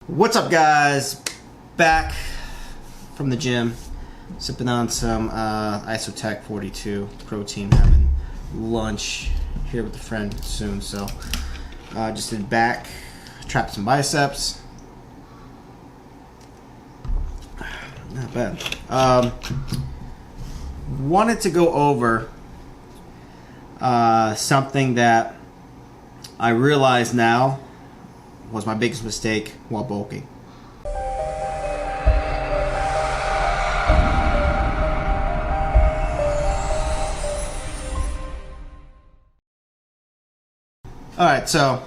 What's up, guys? Back from the gym, sipping on some Isotech 42 protein, having lunch here with a friend soon. So just did back, trapped some biceps. Not bad. Wanted to go over something that I realize now was my biggest mistake while bulking. Alright, so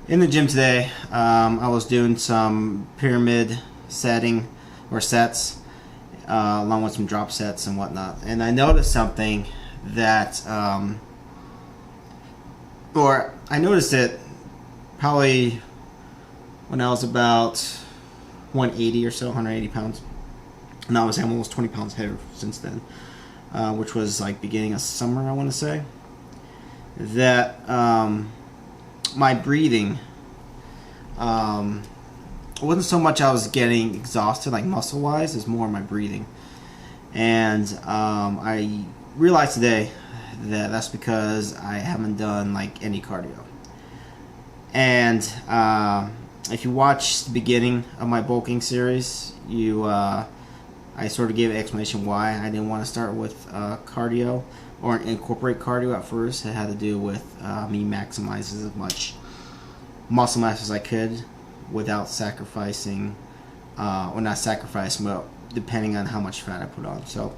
in the gym today, I was doing some pyramid setting or sets, along with some drop sets and whatnot. And I noticed something that, or I noticed it probably when I was about 180 or so, 180 pounds. And obviously I'm almost 20 pounds heavier since then, which was like beginning of summer, I want to say. That my breathing, it wasn't so much I was getting exhausted like muscle wise, it's more my breathing. And I realized today that that's because I haven't done like any cardio. And if you watch the beginning of my bulking series, I sort of gave an explanation why I didn't want to start with cardio or incorporate cardio at first. It had to do with me maximizing as much muscle mass as I could without sacrificing, or not sacrificing, but depending on how much fat I put on. So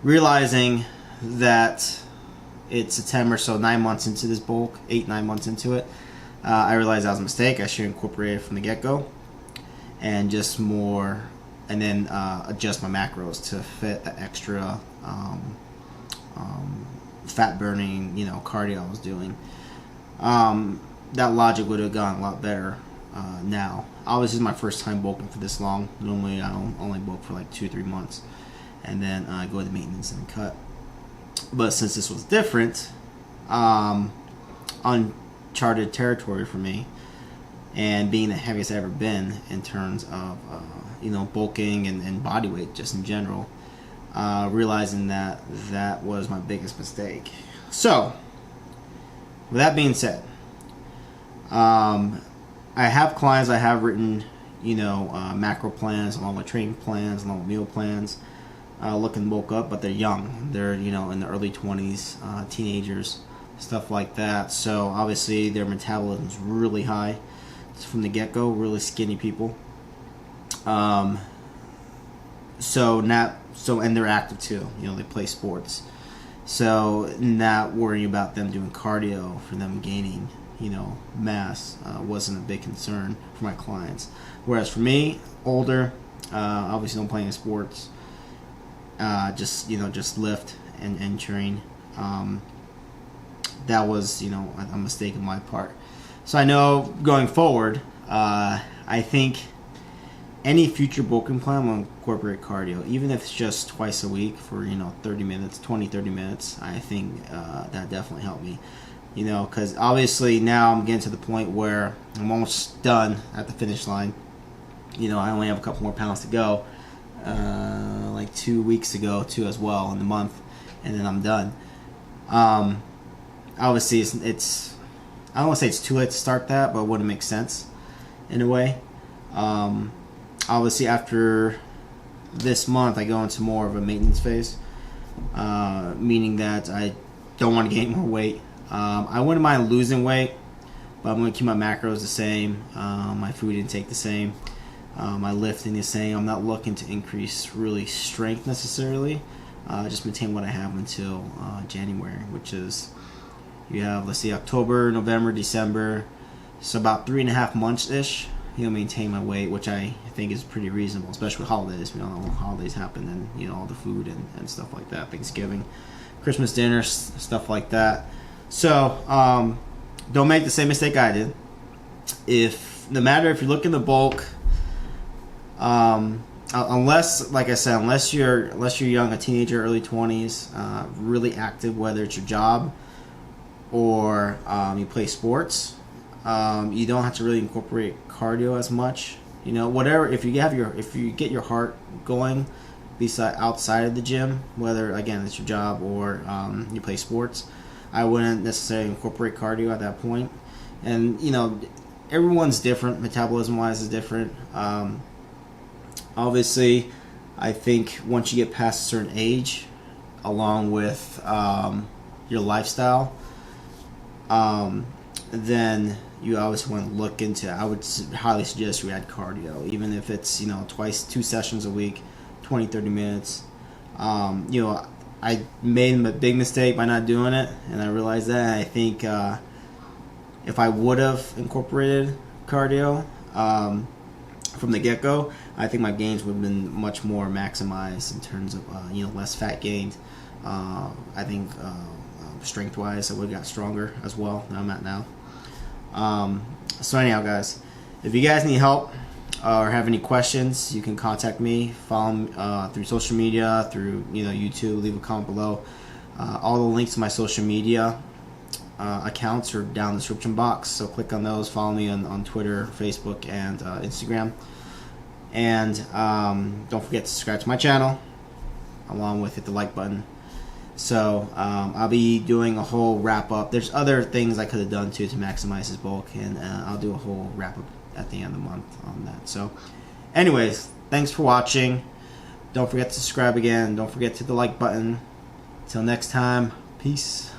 realizing that it's September, so 9 months into this bulk, 8-9 months into it, I realized that was a mistake. I should incorporate it from the get-go and just more, and then adjust my macros to fit the extra fat burning, cardio I was doing. That logic would have gone a lot better now. Obviously, this is my first time bulking for this long. Normally, I only bulk for like 2-3 months, and then go to maintenance and cut. But since this was different, uncharted territory for me, and being the heaviest I've ever been in terms of bulking and body weight just in general, realizing that was my biggest mistake. So with that being said, I have clients, I have written macro plans along with training plans, along with meal plans, looking to bulk up, but they're young. They're in the early 20s, teenagers, stuff like that. So obviously their metabolism is really high from the get-go, really skinny people. And they're active too. They play sports. So not worrying about them doing cardio for them gaining mass wasn't a big concern for my clients. Whereas for me, older, obviously don't play any sports. Just lift and train. That was a mistake on my part. So I know going forward, I think any future bulking plan will incorporate cardio, even if it's just twice a week for 30 minutes, 20-30 minutes. I think that definitely helped me. Because obviously now I'm getting to the point where I'm almost done at the finish line. I only have a couple more pounds to go. Like 2 weeks ago too as well in the month, and then I'm done. Obviously it's I don't want to say it's too late to start that, but it wouldn't make sense in a way. Obviously after this month I go into more of a maintenance phase, meaning that I don't want to gain more weight. I wouldn't mind losing weight, but I'm going to keep my macros the same, my food intake the same, my lifting the same. I'm not looking to increase really strength necessarily, just maintain what I have until January, which is, you have, let's see, October, November, December, so about 3.5 months-ish, maintain my weight, which I think is pretty reasonable, especially with holidays. We don't know when holidays happen, and all the food and stuff like that, Thanksgiving, Christmas dinner, stuff like that. So don't make the same mistake I did. No matter if you're looking to bulk, unless, like I said, unless you're young, a teenager, early 20s, really active, whether it's your job or you play sports, You don't have to really incorporate cardio as much. You know, whatever. If you get your heart going, outside of the gym, whether again it's your job or you play sports, I wouldn't necessarily incorporate cardio at that point. And you know, everyone's different. Metabolism wise is different. Obviously, I think once you get past a certain age, along with your lifestyle, then you always want to look into. I would highly suggest you add cardio, even if it's 2 sessions a week, 20, 30 minutes. I made a big mistake by not doing it, and I realized that. And I think if I would have incorporated cardio from the get-go, I think my gains would have been much more maximized in terms of less fat gained. I think strength-wise, I would have got stronger as well than I'm at now. So anyhow, guys, if you guys need help or have any questions, you can contact me. Follow me through social media, through YouTube. Leave a comment below. All the links to my social media accounts are down in the description box. So click on those. Follow me on Twitter, Facebook, and Instagram. And don't forget to subscribe to my channel, along with hit the like button. So I'll be doing a whole wrap up. There's other things I could have done too to maximize his bulk, and I'll do a whole wrap up at the end of the month on that. So anyways, thanks for watching. Don't forget to subscribe again. Don't forget to hit the like button. Until next time, peace.